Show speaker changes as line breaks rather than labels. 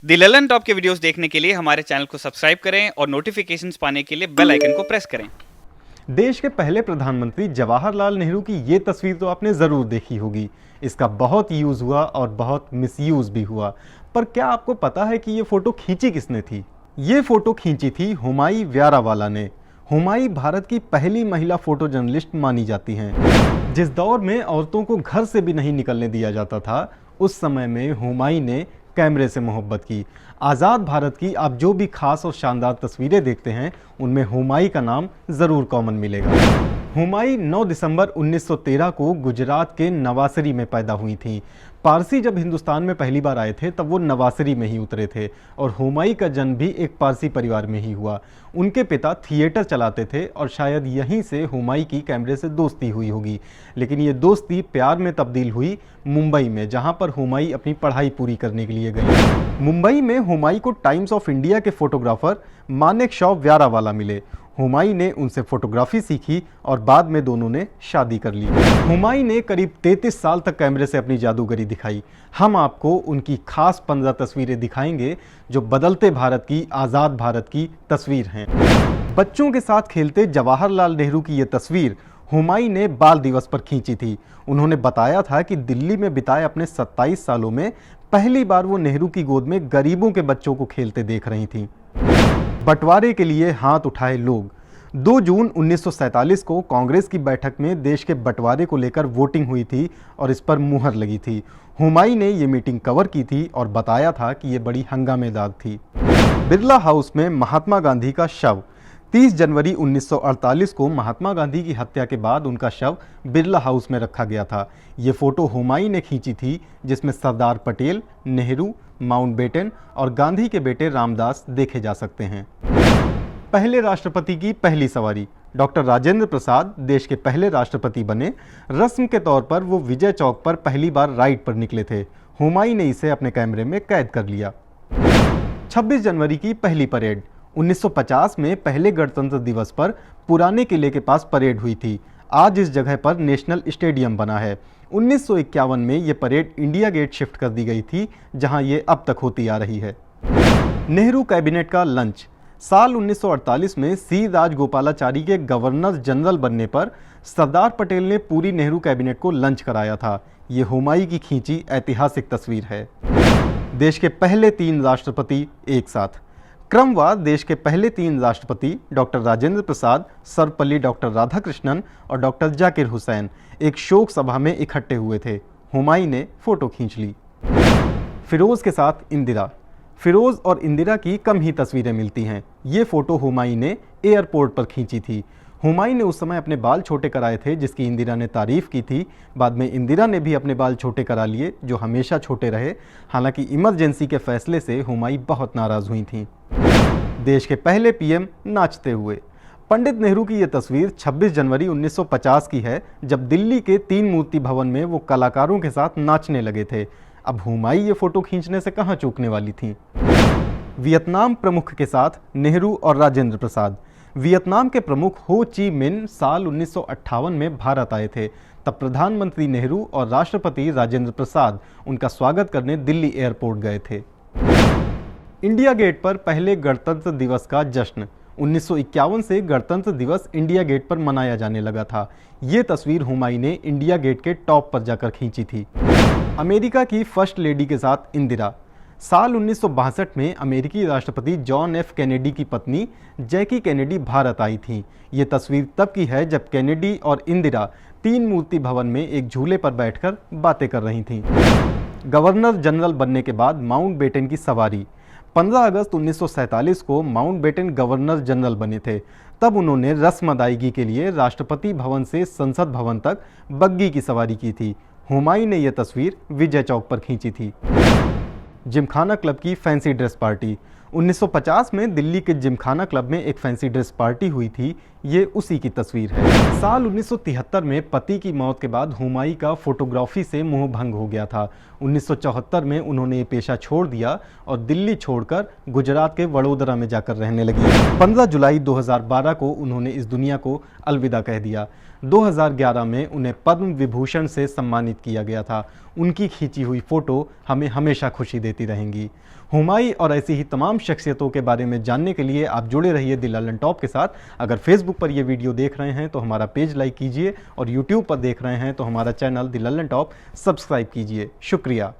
दी Lalan top के videos देखने के लिए हमारे चैनल को सब्सक्राइब करें और नोटिफिकेशंस पाने के लिए बेल आइकन को प्रेस करें।
देश के पहले प्रधानमंत्री जवाहरलाल नेहरू की ये तस्वीर तो आपने ज़रूर देखी होगी। इसका बहुत यूज़ हुआ और बहुत मिसयूज़ भी हुआ। पर क्या आपको पता है कि ये फ़ोटो खींची किसने थी? ये फ़ोटो खींची थी हुमाई व्यारावाला ने। हुमाई भारत की पहली महिला फ़ोटो जर्नलिस्ट मानी जाती हैं। जिस दौर में औरतों को घर से भी नहीं निकलने दिया जाता था, उस समय में हुमाई ने कैमरे से मोहब्बत की। आज़ाद भारत की आप जो भी खास और शानदार तस्वीरें देखते हैं, उनमें हुमाई का नाम ज़रूर कॉमन मिलेगा। हुमाई 9 दिसंबर 1913 को गुजरात के नवासरी में पैदा हुई थी। पारसी जब हिंदुस्तान में पहली बार आए थे तब वो नवासरी में ही उतरे थे और हुमाई का जन्म भी एक पारसी परिवार में ही हुआ। उनके पिता थिएटर चलाते थे और शायद यहीं से हुमाई की कैमरे से दोस्ती हुई होगी। लेकिन ये दोस्ती प्यार में तब्दील हुई मुंबई में, जहाँ पर हुमाई अपनी पढ़ाई पूरी करने के लिए गई। मुंबई में हुमाई को टाइम्स ऑफ इंडिया के फोटोग्राफर मानेकशॉ व्यारावाला मिले। हुमाई ने उनसे फोटोग्राफी सीखी और बाद में दोनों ने शादी कर ली। हुमाई ने करीब 33 साल तक कैमरे से अपनी जादूगरी दिखाई। हम आपको उनकी खास 15 तस्वीरें दिखाएंगे जो बदलते भारत की, आज़ाद भारत की तस्वीर हैं। बच्चों के साथ खेलते जवाहरलाल नेहरू की ये तस्वीर हुमाई ने बाल दिवस पर खींची थी। उन्होंने बताया था कि दिल्ली में बिताए अपने 27 सालों में पहली बार वो नेहरू की गोद में गरीबों के बच्चों को खेलते देख रही थीं। बंटवारे के लिए हाथ उठाए लोग। 2 जून 1947 को कांग्रेस की बैठक में देश के बंटवारे को लेकर वोटिंग हुई थी और इस पर मुहर लगी थी। हुमाई ने ये मीटिंग कवर की थी और बताया था कि ये बड़ी हंगामेदार थी। बिरला हाउस में महात्मा गांधी का शव। 30 जनवरी 1948 को महात्मा गांधी की हत्या के बाद उनका शव बिरला हाउस में रखा गया था। ये फोटो हुमाई ने खींची थी, जिसमें सरदार पटेल, नेहरू, माउंटबेटन और गांधी के बेटे रामदास देखे जा सकते हैं। पहले राष्ट्रपति की पहली सवारी। डॉक्टर राजेंद्र प्रसाद देश के पहले राष्ट्रपति बने। रस्म के तौर पर वो विजय चौक पर पहली बार राइड पर निकले थे। हुमाई ने इसे अपने कैमरे में कैद कर लिया। 26 जनवरी की पहली परेड। 1950 में पहले गणतंत्र दिवस पर पुराने किले के पास परेड हुई थी। आज इस जगह पर नेशनल स्टेडियम बना है। 1951 में ये परेड इंडिया गेट शिफ्ट कर दी गई थी, जहां ये अब तक होती आ रही है। नेहरू कैबिनेट का लंच। साल 1948 में सी राजगोपालाचारी के गवर्नर जनरल बनने पर सरदार पटेल ने पूरी नेहरू कैबिनेट को लंच कराया था। ये हुमाई की खींची ऐतिहासिक तस्वीर है। देश के पहले 3 राष्ट्रपति एक साथ। क्रमवार देश के पहले 3 राष्ट्रपति डॉक्टर राजेंद्र प्रसाद, सर्वपल्ली डॉक्टर राधाकृष्णन और डॉक्टर जाकिर हुसैन एक शोक सभा में इकट्ठे हुए थे। हुमाई ने फोटो खींच ली। फिरोज के साथ इंदिरा। फिरोज और इंदिरा की कम ही तस्वीरें मिलती हैं। ये फोटो हुमाई ने एयरपोर्ट पर खींची थी। हुमाई ने उस समय अपने बाल छोटे कराए थे, जिसकी इंदिरा ने तारीफ की थी। बाद में इंदिरा ने भी अपने बाल छोटे करा लिए, जो हमेशा छोटे रहे। हालांकि इमरजेंसी के फैसले से हुमाई बहुत नाराज हुई थीं। देश के पहले पीएम नाचते हुए। पंडित नेहरू की यह तस्वीर 26 जनवरी 1950 की है, जब दिल्ली के 3 मूर्ति भवन में वो कलाकारों के साथ नाचने लगे थे। अब हुमाई ये फोटो खींचने से कहां चूकने वाली थीं। वियतनाम प्रमुख के साथ नेहरू और राजेंद्र प्रसाद। वियतनाम के प्रमुख हो ची मिन साल 1958 में भारत आए थे। तब प्रधानमंत्री नेहरू और राष्ट्रपति राजेंद्र प्रसाद उनका स्वागत करने दिल्ली एयरपोर्ट गए थे। इंडिया गेट पर पहले गणतंत्र दिवस का जश्न। 1951 से गणतंत्र दिवस इंडिया गेट पर मनाया जाने लगा था। ये तस्वीर हुमाई ने इंडिया गेट के टॉप पर जाकर खींची थी। अमेरिका की फर्स्ट लेडी के साथ इंदिरा। साल 1962 में अमेरिकी राष्ट्रपति जॉन एफ कैनेडी की पत्नी जैकी कैनेडी भारत आई थीं। ये तस्वीर तब की है जब कैनेडी और इंदिरा 3 मूर्ति भवन में एक झूले पर बैठकर बातें कर रही थीं। गवर्नर जनरल बनने के बाद माउंटबेटन की सवारी। 15 अगस्त 1947 को माउंटबेटन गवर्नर जनरल बने थे। तब उन्होंने रस्म अदायगी के लिए राष्ट्रपति भवन से संसद भवन तक बग्गी की सवारी की थी। हुमाई ने यह तस्वीर विजय चौक पर खींची थी। जिमखाना क्लब की फैंसी ड्रेस पार्टी। 1950 में दिल्ली के जिमखाना क्लब में एक फैंसी ड्रेस पार्टी हुई थी। ये उसी की तस्वीर है। साल 1973 में पति की मौत के बाद हुमाई का फोटोग्राफी से मोह भंग हो गया था। 1974 में उन्होंने ये पेशा छोड़ दिया और दिल्ली छोड़कर गुजरात के वडोदरा में जाकर रहने लगी। 15 जुलाई 2012 को उन्होंने इस दुनिया को अलविदा कह दिया। 2011 में उन्हें पद्म विभूषण से सम्मानित किया गया था। उनकी खींची हुई फोटो हमें हमेशा खुशी देती रहेंगी। हुमायूं और ऐसी ही तमाम शख्सियतों के बारे में जानने के लिए आप जुड़े रहिए दी लल्लन टॉप के साथ। अगर फेसबुक पर ये वीडियो देख रहे हैं तो हमारा पेज लाइक कीजिए और यूट्यूब पर देख रहे हैं तो हमारा चैनल दी लल्लन टॉप सब्सक्राइब कीजिए। शुक्रिया।